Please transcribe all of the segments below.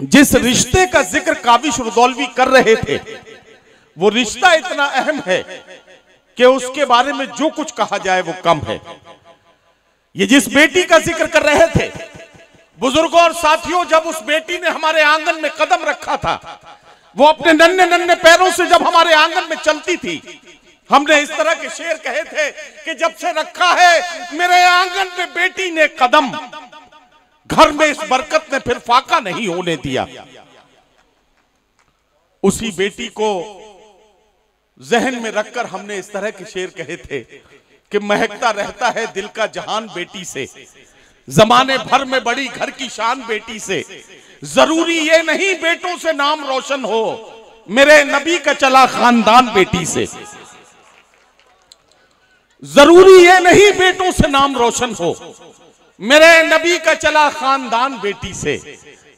जिस रिश्ते का जिक्र काबिश रुदौलवी कर रहे थे, वो रिश्ता इतना अहम है कि उसके बारे में जो कुछ कहा जाए वो कम है। ये जिस बेटी का जिक्र कर रहे थे, बुजुर्गों और साथियों, जब उस बेटी ने हमारे आंगन में कदम रखा था, वो अपने नन्हे नन्हे पैरों से जब हमारे आंगन में चलती थी, हमने इस तरह के शेर कहे थे कि जब से रखा है मेरे आंगन में बेटी ने कदम, घर में इस बरकत ने फिर फाका नहीं होने दिया। उसी बेटी को जहन में रखकर हमने इस तरह के शेर कहे थे कि महकता रहता है दिल का जहान बेटी से, जमाने भर में बड़ी घर की शान बेटी से। जरूरी ये नहीं बेटों से नाम रोशन हो, मेरे नबी का चला खानदान बेटी से। जरूरी ये नहीं बेटों से नाम रोशन हो, मेरे नबी का चला खानदान बेटी से।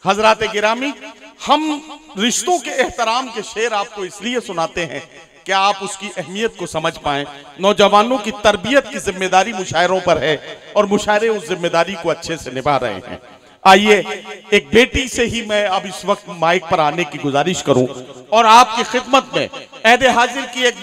हजरात गिरामी, हम रिश्तों के एहतराम के शेर आपको इसलिए सुनाते हैं कि आप उसकी अहमियत को समझ पाएं। नौजवानों की तरबियत की जिम्मेदारी मुशायरों पर है और मुशायरे उस जिम्मेदारी को अच्छे से निभा रहे हैं। आइए एक बेटी से ही मैं अब इस वक्त माइक पर आने की गुजारिश करूं और आपकी खिदमत में ऐदे हाजिर की एक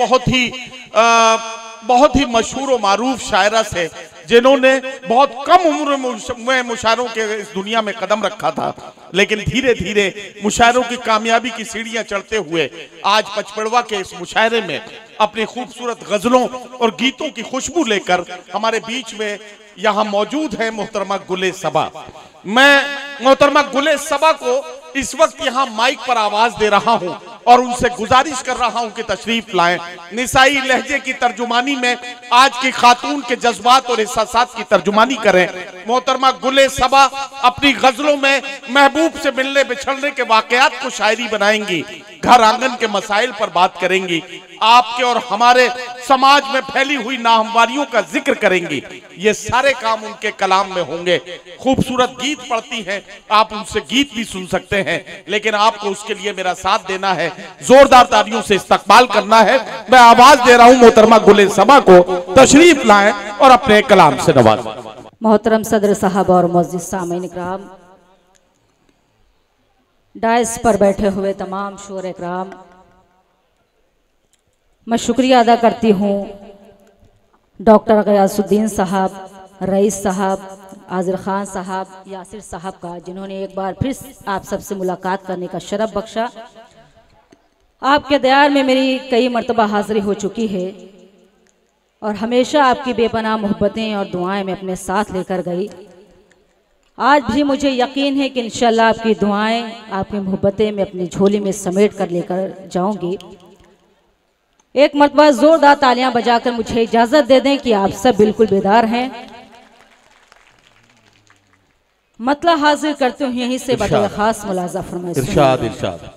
बहुत ही मशहूर और मारूफ शायरा से, जिन्होंने बहुत कम उम्र में मुशायरों के इस दुनिया में कदम रखा था, लेकिन धीरे धीरे मुशायरों की कामयाबी की सीढ़ियां चढ़ते हुए आज पचपड़वा के इस मुशायरे में अपनी खूबसूरत गजलों और गीतों की खुशबू लेकर हमारे बीच में यहाँ मौजूद है मोहतरमा गुले सबा। मैं मोहतरमा गुले सबा को इस वक्त यहाँ माइक पर आवाज दे रहा हूँ और उनसे गुजारिश कर रहा हूं कि तशरीफ लाएं। निसाई लहजे की तर्जुमानी में आज की खातून के जज्बात और एहसासात की तर्जुमानी करें। मोहतरमा गुले सबा अपनी गजलों में महबूब से मिलने बिछड़ने के वाकयात को शायरी बनाएंगी, घर आंगन के मसाइल पर बात करेंगी, आपके और हमारे समाज में फैली हुई नाहमवारियों का जिक्र करेंगी। ये सारे काम उनके कलाम में होंगे। खूबसूरत गीत पढ़ती हैं, आप उनसे गीत भी सुन सकते हैं, लेकिन आपको उसके लिए मेरा साथ देना है, जोरदार तालियों से इस्तकबाल करना है। मैं आवाज दे रहा हूं मोहतरमा गुले सबा को, तशरीफ लाएं और अपने कलाम से नवाजें। मोहतरम सदर साहब और मुअज़्ज़िज़ सामीन इकराम, डायस पर बैठे हुए तमाम शोर इकराम, मैं शुक्रिया अदा करती हूँ डॉक्टर गयासुद्दीन साहब, रईस साहब, आज़िर खान साहब, यासिर साहब का, जिन्होंने एक बार फिर आप सबसे मुलाकात करने का शरफ बख्शा। आपके दयार में मेरी कई मर्तबा हाज़िरी हो चुकी है और हमेशा आपकी बेपनाह मोहब्बतें और दुआएं मैं अपने साथ लेकर गई। आज भी मुझे यकीन है कि इंशाअल्लाह आपकी दुआएं, आपकी मोहब्बतें मैं अपनी झोली में समेट कर लेकर जाऊंगी। एक मर्तबा जोरदार तालियां बजाकर मुझे इजाजत दे दें कि आप सब बिल्कुल बेदार हैं। मतला हाजिर करते हुए यहीं से बतौर खास मुलाजा फरमाएं। इरशाद इरशाद।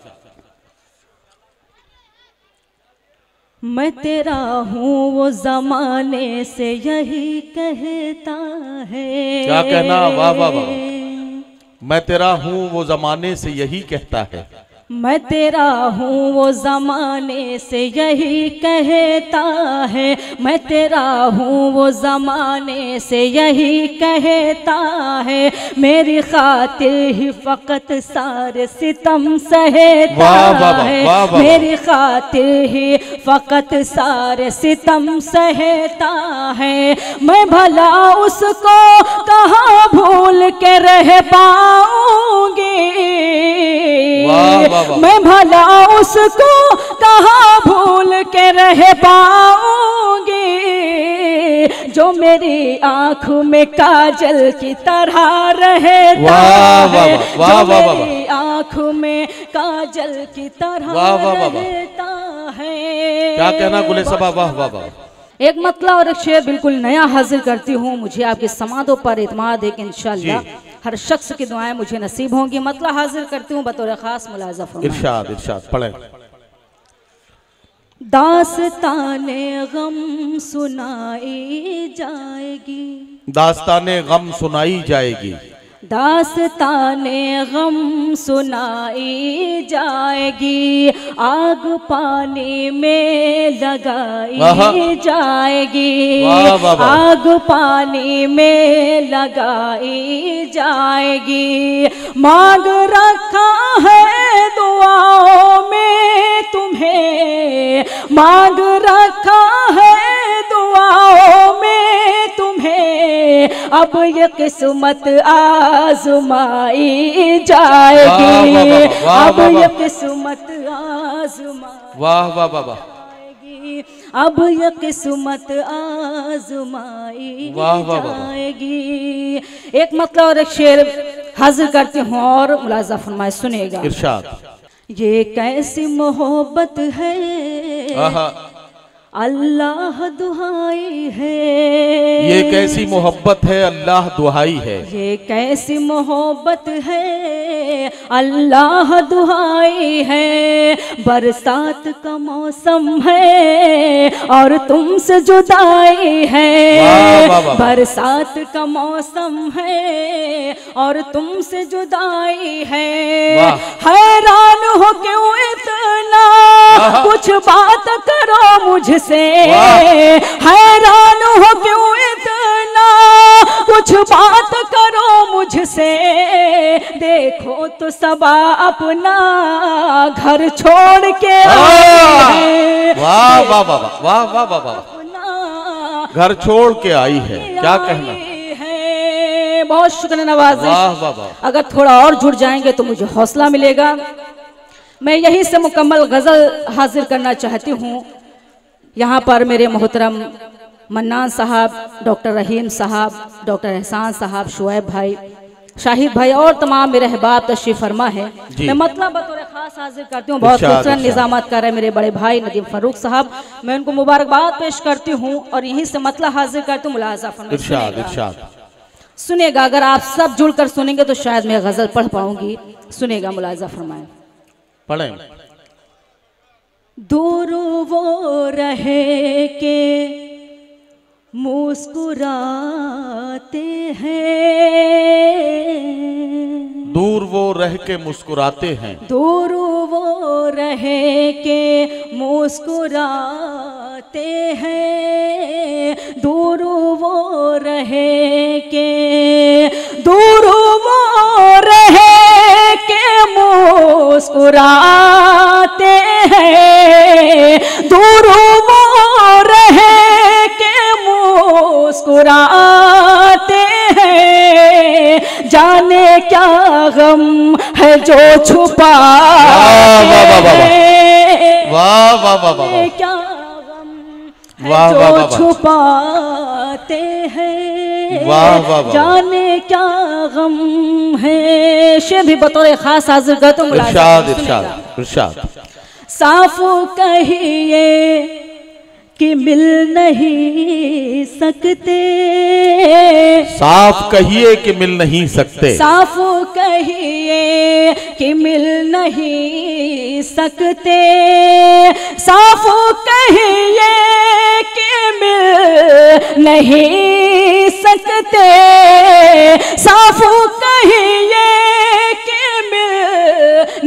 मैं तेरा हूँ वो जमाने से यही कहता है। क्या कहना, वाह वाह वाह। मैं तेरा हूँ वो जमाने से यही कहता है, मैं तेरा हूँ वो जमाने से यही कहता है, मैं तेरा हूँ वो जमाने से यही कहता है, मेरी खातिर ही फकत सारे सितम सहता है, मेरी खातिर ही फकत सारे सितम सहता है। मैं भला उसको कहाँ भूल के रह पाऊंगी, मैं भला उसको कहाँ भूल के रह पाऊंगी, जो मेरी आंखों में काजल की तरह रहता है, जो मेरी आंखों में काजल की तरह रहता है। क्या कहना गुले सबा, वाह वाह वाह। एक मतला और एक शेर बिल्कुल नया हाजिर करती हूँ। मुझे आपके समादों पर इत्मीनान है कि इंशाअल्लाह हर शख्स की दुआएं मुझे नसीब होंगी। मतला हाजिर करती हूँ बतौर खास मुलाजा फरमाएं। इरशाद इरशाद पढ़ें। दास्ताने गम सुनाई जाएगी, दास्ताने गम सुनाई जाएगी, दास्ताने गम सुनाई जाएगी, आग पानी में लगाई जाएगी, आग पानी में लगाई जाएगी। मांग रखा है दुआओं में तुम्हें, मांग रखा है दुआओं में तुम्हें, अब ये किस्मत आजमाई जाएगी, अब ये किस्मत आजमाई, वाह वाह वाह वाह, अब ये किस्मत आजमाई जाएगी। एक मतलब और एक शेर हाजिर करती हूँ और मुलाजा फरमाए, सुनेगा। इरशाद। ये कैसी मोहब्बत है अल्लाह दुहाई है, ये कैसी मोहब्बत है अल्लाह दुहाई है, ये कैसी मोहब्बत है अल्लाह दुहाई है। बरसात का मौसम है और तुमसे जुदाई है, बरसात का मौसम है और तुमसे जुदाई है। हैरान हो क्यों इतना, कुछ बात करो मुझसे, हैरान हो क्यों इतना, कुछ बात करो मुझसे। देखो तो सबा अपना घर छोड़ के आई है, वाह वाह वाह वाह वाह वाह वाह, घर छोड़ के आई है, क्या कहना है। बहुत शुक्रिया नवाज़िश, वाह वाह वाह। अगर थोड़ा और जुड़ जाएंगे तो मुझे हौसला मिलेगा। मैं यहीं से मुकम्मल गज़ल हाजिर करना चाहती हूँ। यहाँ पर मेरे मोहतरम मन्नान साहब, डॉक्टर रहीम साहब, डॉक्टर एहसान साहब, शुएब भाई, शाहिद भाई और तमाम मेरे अहबाब तशरीफ फरमा है। मैं मतलब बतौर खास हाजिर करती हूँ, बहुत खूबसूरत निज़ामत कर रहे मेरे बड़े भाई नदीम फारूक साहब, मैं उनको मुबारकबाद पेश करती हूँ और यहीं से मतलब हाजिर करती हूँ। मुलाजा फरमाइए, सुनेगा। अगर आप सब जुड़कर सुनेंगे तो शायद मैं गज़ल पढ़ पाऊंगी। सुनेगा, मुलाजा फरमाए, पढ़ें। दूर वो रहे के मुस्कुराते हैं, दूर वो रह के मुस्कुराते हैं, दूर वो रहे के मुस्कुराते हैं, दूर वो रहे के, दूर वो रहे के मुस्कुराते हैं, दूर वो रहे के मुस्कुराते हैं। जाने क्या गम है जो छुपाते हैं, वाह वाह वाह वाह, क्या गम है जो छुपाते हैं, जाने क्या गम है। शेर भी बतौर खास हाजिर करता हूँ। इरशाद इरशाद इरशाद। साफ कहिए कि मिल नहीं सकते, साफ कहिए कि मिल नहीं सकते, साफ कहिए कि मिल नहीं सकते, साफ कहिए कि मिल नहीं सकते, साफ कहिए कि मिल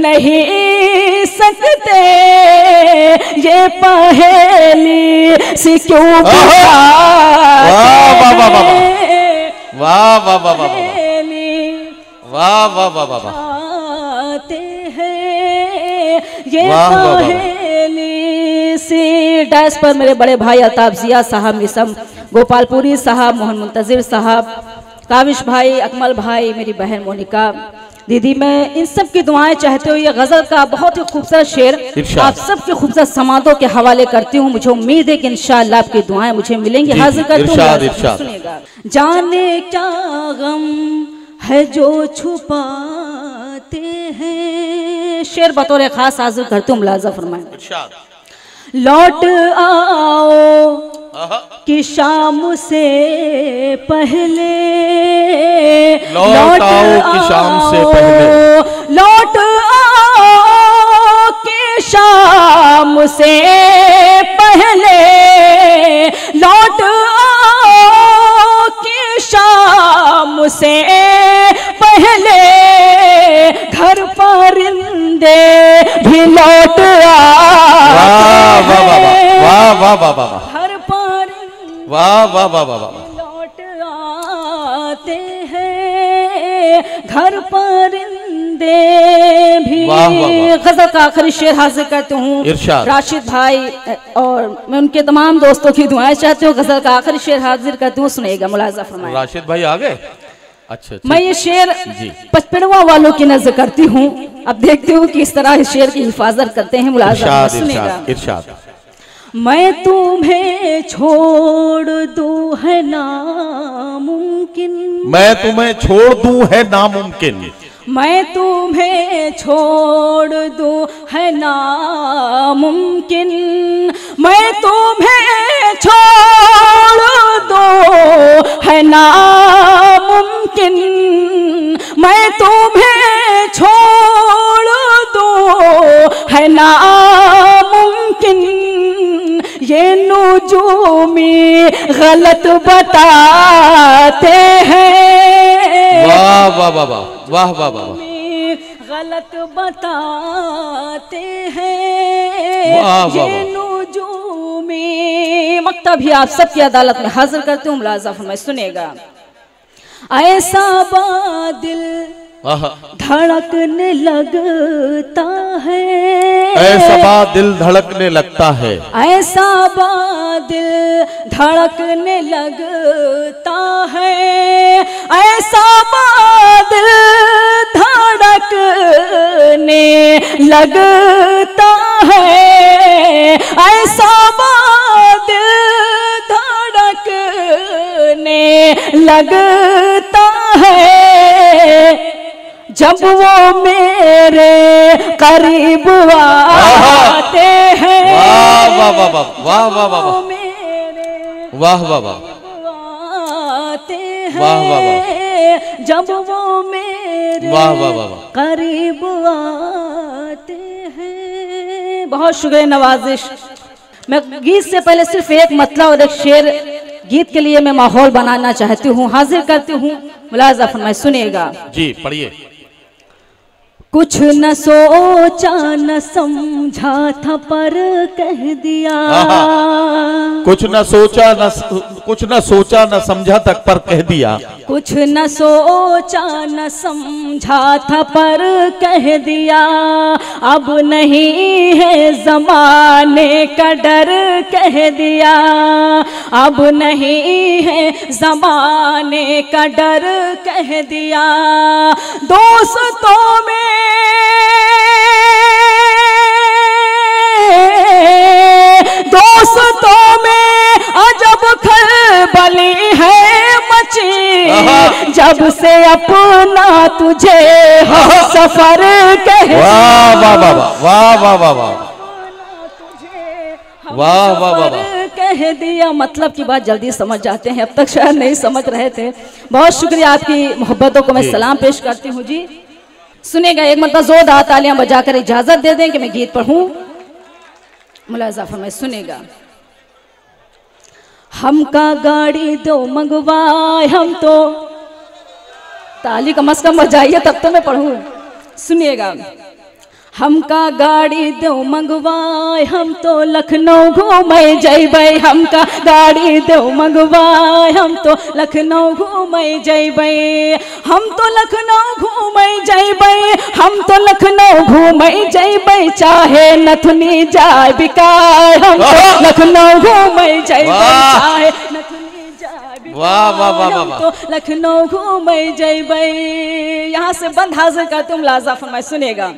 नहीं सकते। ये पहेली सी क्यों वाह वाह वाह वाह वाह वाह वाह वाह हैं, ये पहेली सी। डैश पर मेरे बड़े भाई अताब जिया साहब, मिसम गोपालपुरी साहब, मोहन मुंतजिर साहब, काविश भाई, अकमल भाई, मेरी बहन मोनिका दीदी, मैं इन सब की दुआएं चाहते हुए ये गजल का बहुत ही खूबसूरत शेर आप सबके खूबसूरत समातों के हवाले करती हूँ। मुझे उम्मीद है कि इंशाअल्लाह आपकी दुआएं मुझे मिलेंगी। हाजिर करती हूँ, सुनिएगा। जाने क्या गम है जो छुपाते हैं, शेर बतौर खास हाजिर करती हूँ। मुलाजा फरमाएं, लौट आओ कि शाम से पहले, लौट आओ कि शाम से पहले, लौट आओ कि शाम से पहले, लौट आओ कि शाम से परिंदे भी लौट आते हैं। वाह वाह वाह वाह, हर परिंदे वाह वाह वाह वाह, लौट आते हैं, घर परिंदे भी। गजल का आखिरी शेर हाजिर करती हूँ राशिद भाई, और मैं उनके तमाम दोस्तों की दुआएं चाहती हूँ। गजल का आखिरी शेर हाजिर करती हूँ, सुनेगा, मुलाजा फरमाएं। राशिद भाई आ गए? अच्छा, मैं ये शेर पचपड़वा वालों की नजर करती हूँ, अब देखती हूँ कि इस तरह इस शेर की हिफाजत करते हैं। मुलाजा सुनेगा। इरशाद। मैं तुम्हें छोड़ दूं है नामुमकिन, मैं तुम्हें छोड़ दूं है नामुमकिन, मैं तुम्हें छोड़ दूं है नामुमकिन, मैं तुम्हें छोड़ दूं है नामुमकिन, मैं तुम्हें छोड़ दूं है नामुमकिन, ये नुजूमी गलत बताते हैं। वाह वाह वाह वाह वाह वाह, गलत बताते हैं, ये नुजूमी। मक्तब भी आप सबकी अदालत में हाजिर करते हूँ, मुलाजा फरमाएं, सुनेगा। ऐसा बादिल धड़कने लगता है, ऐसा बादिल धड़कने लगता है, ऐसा बादिल धड़कने लगता है, ऐसा बादिल धड़कने लगता है, ऐसा बादिल धड़कने लगता है, जब वो मेरे करीब आते हैं। वाह वाह वाह वाह वाह वाह वाह, मेरे वाह वाह वाह, आते वाह वाह वाह, जब वो मेरे वाह वाह वाह, करीब आते हैं। बहुत शुक्रिया नवाजिश। मैं गीत से पहले सिर्फ एक मतलब और एक शेर गीत के लिए मैं माहौल बनाना चाहती हूँ, हाजिर करती हूँ, मुलाजा फरमाएं, सुनिएगा। जी पढ़िए। कुछ न सोचा न समझा था पर कह दिया, कुछ न सोचा न समझा तक पर कह दिया, कुछ न सोचा न समझा था पर कह दिया, अब नहीं है जमाने का डर कह दिया, अब नहीं है जमाने का डर कह दिया, दोस्तों में अजब खलबली है मची, जब से अपना तुझे सफर कह। वाह वाह वाह वाह वाह वाह वाह वाह वाह वाह, कह दिया। मतलब की बात जल्दी समझ जाते हैं, अब तक शायद नहीं समझ रहे थे। बहुत शुक्रिया, आपकी मोहब्बतों को मैं सलाम पेश करती हूँ जी। सुनेगा, एक मतलब जोरदार तालियां बजाकर इजाजत दे दें कि मैं गीत पढ़ूं, मुलाजा फरमाएं, सुनेगा। हमका गाड़ी दो मंगवाए, हम तो ताली कम से कम बजाइए तब तो मैं पढ़ूं, सुनिएगा। हमका गाड़ी दो मंगवाए, हम तो लखनऊ घूमे जइबै, हमका गाड़ी दो मंगवाए, हम तो लखनऊ घूमे जइबै, हम तो लखनऊ घूमे जइबै, हम तो लखनऊ घूमे जइबै, चाहे नथुनी जाए बिकाए, हम तो लखनऊ घूमे जइबै, चाहे नथुनी जाए बिकाए, हम तो लखनऊ घूमे जइबै। यहाँ से बंद हाजिर करते हूँ, मुलाजा फरमाएं, सुनेगा।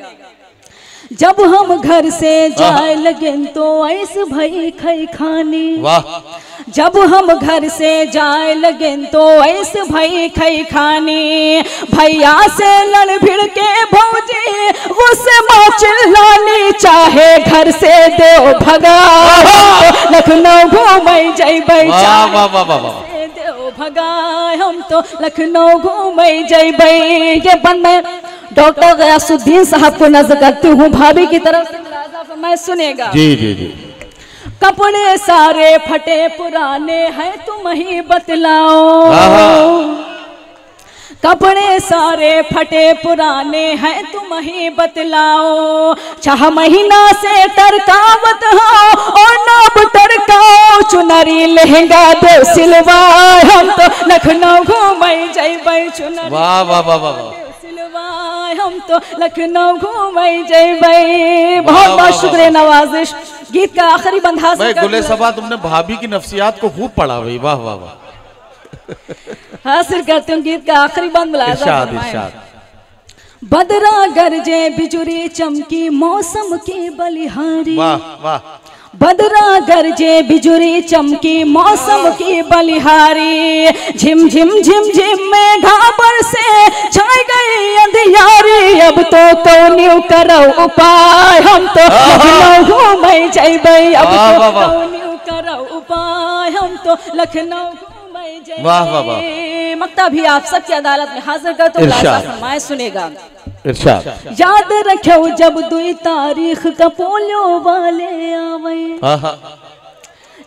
जब हम घर से जाए लगे तो ऐसे भई खई खानी, जब हम घर से जाए लगे तो ऐसे भई खई खानी, भैया से लड़ भिड़ के भौजी गुस्से में चिल्लानी, चाहे घर से देव भगा लखनऊ घूमे जइबै, चाहे देव भगा हम तो लखनऊ घूमे जइबै। ये बंद में डॉक्टर गयासुद्दीन साहब को नजर करती हूँ, भाभी की तरफ से मुलाजा फरमाएं, सुनेगा। जी जी जी। कपड़े सारे फटे पुराने हैं तुम ही बतलाओ, कपड़े सारे फटे पुराने हैं तुम ही बतलाओ, 6 महीना से टरकावत हो और नाब टरकाओ, चुनरी लहंगा दे सिलवाए हम तो लखनऊ घूमई जइबै, चुनरी वाह वाह वाह वाह सिलवाए हम तो लखनऊ घूमई जइबै। बहुत बहुत शुक्रिया नवाजिश। गीत का आखिरी बंद हासिल कर गुले सबा, तुमने भाभी की नफ्सियात को खूब पढ़ा भाई, वाह वाह वाह। हासिल करते हूँ गीत का आखिरी बंद। इरशाद इरशाद। बदरा गरजे बिजुरी चमकी मौसम की बलिहारी, वाह वाह। बदरा गरजे बिजुरी चमकी मौसम की बलिहारी, झिम झिम झिम झिम में घाबर से छाई गई अंधियारी, अब तो कौनियो करो उपाय हम तो लखनऊ घूमई जइबै, अब तो कौनियो करो उपाय हम तो लखनऊ घूमई जइबै। वाह वाह वाह। मक्ता भी आप सबकी अदालत में हाजिर कर तो फरमाए सुनेगा। इरशाद। याद रखो जब 2 तारीख का पोलियो वाले आवे,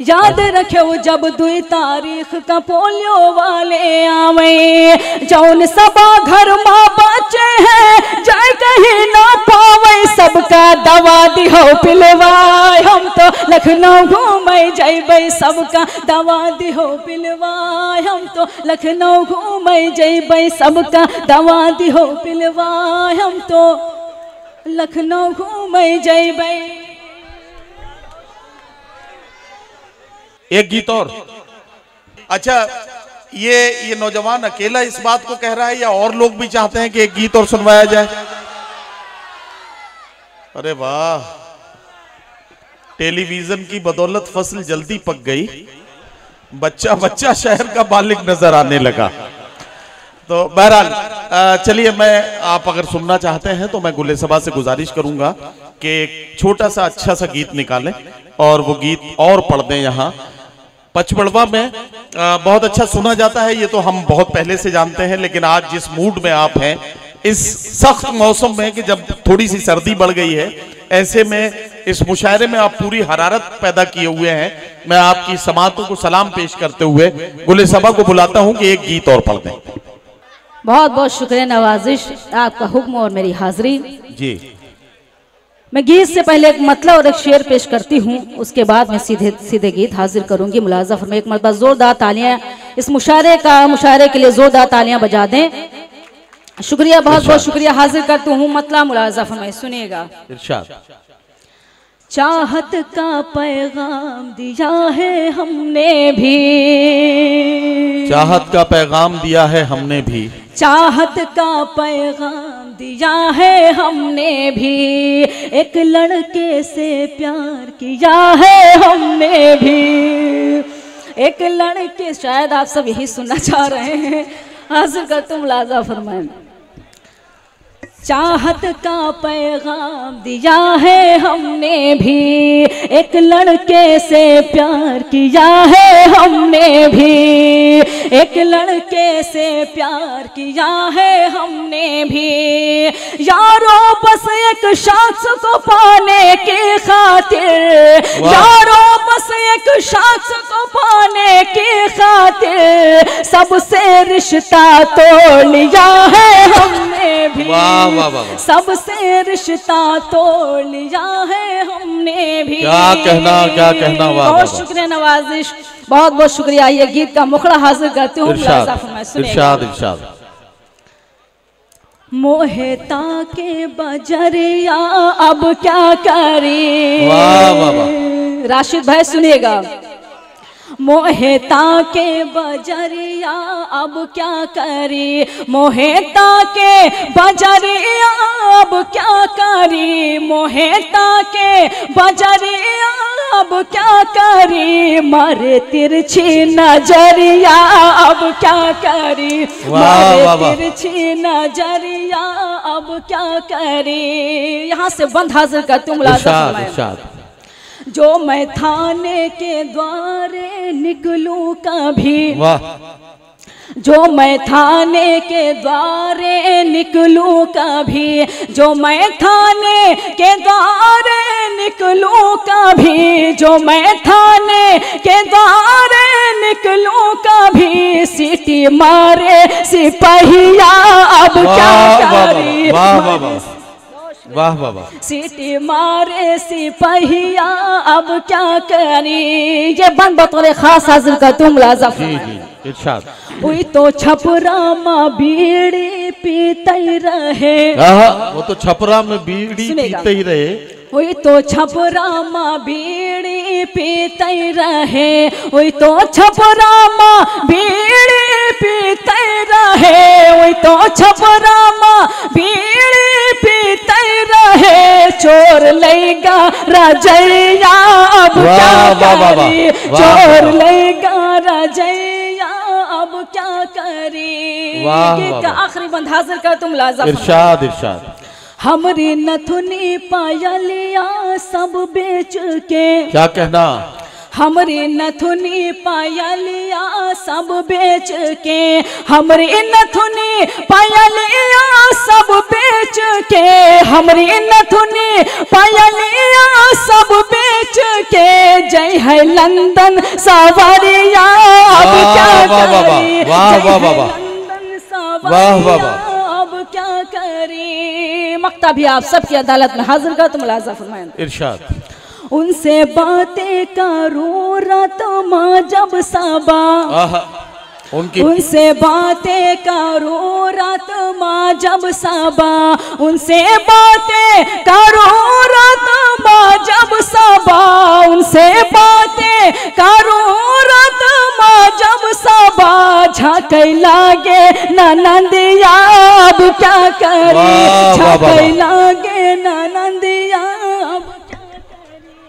याद रखो जब 2 तारीख का पोलियो वाले आवे, जौन सबा घर माँ बच्चे हैं जाए कहीं ना पावे, सबका दवा दिहो पिलवाए हम तो लखनऊ घूमई जइबै, सबका दवा दिहो पिलवाए हम तो लखनऊ घूमई जइबै, सबका दवा दिहो पिलवाए हम तो लखनऊ घूमई जइबै। एक गीत और। अच्छा, ये नौजवान अकेला इस बात को कह रहा है या और लोग भी चाहते हैं कि एक गीत और सुनवाया जाए? अरे वाह, टेलीविजन की बदौलत फसल जल्दी पक गई, बच्चा बच्चा शहर का बालिग नजर आने लगा। तो बहरहाल चलिए, मैं आप अगर सुनना चाहते हैं तो मैं गुले सबा से गुजारिश करूंगा कि एक छोटा सा अच्छा सा गीत निकालें और वो गीत और पढ़ दें। यहाँ पचपड़वा में बहुत अच्छा सुना जाता है, ये तो हम बहुत पहले से जानते हैं, लेकिन आज जिस मूड में आप हैं, इस सख्त मौसम में कि जब थोड़ी सी सर्दी बढ़ गई है, ऐसे में इस मुशायरे में आप पूरी हरारत पैदा किए हुए हैं। मैं आपकी समातों को सलाम पेश करते हुए गुले सबा को बुलाता हूं कि एक गीत और पढ़ दें। बहुत बहुत शुक्रिया नवाजिश, आपका हुक्म और मेरी हाजिरी जी। मैं गीत से पहले एक मतलब और एक शेर पेश करती हूँ, उसके बाद मैं सीधे गीत हाजिर करूंगी। मुलाजा फरमाइए, एक मरतबा जोरदार तालियां इस मुशायरे के लिए जोरदार तालियां बजा दें। शुक्रिया, बहुत बहुत शुक्रिया। हाजिर करती हूँ मतलब, मुलाजा फरमाइए, सुनिएगा। इरशाद। चाहत का पैगाम दिया है हमने भी, चाहत का पैगाम दिया है हमने भी, चाहत का पैगाम दिया है हमने भी, एक लड़के से प्यार किया है हमने भी, एक लड़के। शायद आप सब यही सुनना चाह रहे हैं। हाजिर कर तुम लाजा फरमाएं। चाहत का पैगाम दिया है हमने भी, एक लड़के से प्यार किया है हमने भी, एक लड़के से प्यार किया है हमने भी, यारों बस एक शख्स को पाने की खातिर, यारों बस एक शख्स को पाने की खातिर, सबसे रिश्ता तोड़ लिया है हमने भी, सबसे रिश्ता तोड़ लिया है हमने भी। क्या कहना। बहुत शुक्रिया नवाजिश, बहुत बहुत शुक्रिया। ये गीत का मुखड़ा हाजिर करती हूँ। इरशाद। मोहता के बजरिया अब क्या करी। राशिद भाई सुनिएगा। मोहता के बजरिया अब क्या करी, मोहता के बजरिया अब क्या करी, मोहता के बजरिया अब क्या करी, मारे तिरछी नजरिया अब क्या करी, मारे तिरछी नजरिया अब क्या करी। यहाँ से बंद हाजिर करती हूँ। जो मैं थाने के द्वारे निकलूं कभी, जो मैं थाने के द्वारे निकलूं कभी, जो मैं थाने के द्वारे निकलूं कभी, जो मैं थाने के द्वारे निकलूं कभी, सीटी मारे सिपहिया अब क्या करी। वाह वाह वाह वाह वाह वाह। सीटी मारे सिपहिया अब क्या करी। ये बंद बतौर खास हाजिर का तुम मुलाजा। जी जी इरशाद। वही तो छपरा में बीड़ी पीते रहे, वो तो छपरा में बीड़ी पीते ही रहे। वही तो छपरा में बीड़ी पीते रहे, वही तो छपरा में बीड़ी पीते रहे, वही तो छपरा में बीड़ी पीते रहे। चोर लेगा रजैया अब क्या करी, चोर लेगा रजैया अब क्या करी। गीत का आखिरी बंद हाजिर कर तुम लाजम। इरशाद इरशाद। हमरी नथुनी पायलिया सब बेच के, क्या कहना। हमरी नथुनी पायलिया सब बेच के, हमरी नथुनी पायलिया सब बेच के, हमरी नथुनी पायलिया सब बेच के। जय है लंदन सावरिया अब क्या करी, वाह वाह वाह लंदन सावरिया अब क्या करी। मक्ता भी आप सबकी अदालत में हाजिर कर तुम मुलाजा फरमाएं। इरशाद। उनसे बातें करो रात माँ जब सबा, उनसे बातें करो रात माँ जब सबा, उनसे बातें करो रात माँ जब सबा, उनसे बातें करो रात माँ जब सबा। झांकै लागे ननदिया अब क्या करे, झांकै लागे